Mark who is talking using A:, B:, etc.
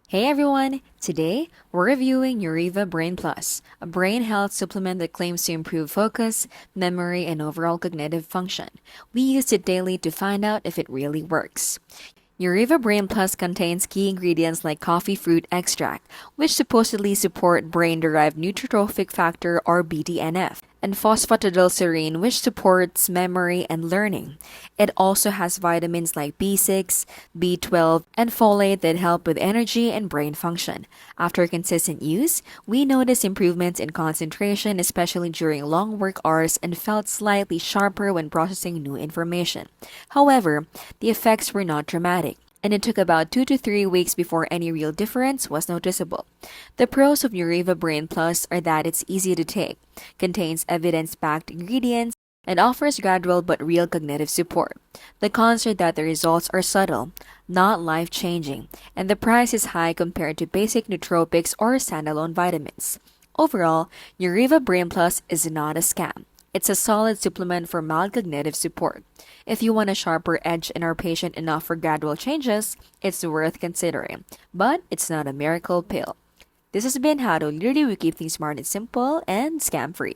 A: Hey everyone! Today, we're reviewing Neuriva Brain Plus, a brain health supplement that claims to improve focus, memory, and overall cognitive function. We use it daily to find out if it really works. Neuriva Brain Plus contains key ingredients like coffee fruit extract, which supposedly support brain-derived neurotrophic factor or BDNF, and phosphatidylserine, which supports memory and learning. It also has vitamins like B6, B12, and folate that help with energy and brain function. After consistent use, we noticed improvements in concentration, especially during long work hours, and felt slightly sharper when processing new information. However, the effects were not dramatic, and it took about 2 to 3 weeks before any real difference was noticeable. The pros of Neuriva Brain Plus are that it's easy to take, contains evidence-backed ingredients, and offers gradual but real cognitive support. The cons are that the results are subtle, not life-changing, and the price is high compared to basic nootropics or standalone vitamins. Overall, Neuriva Brain Plus is not a scam. It's a solid supplement for mild cognitive support. If you want a sharper edge and are patient enough for gradual changes, it's worth considering. But it's not a miracle pill. This has been how to literally keep things smart and simple and scam-free.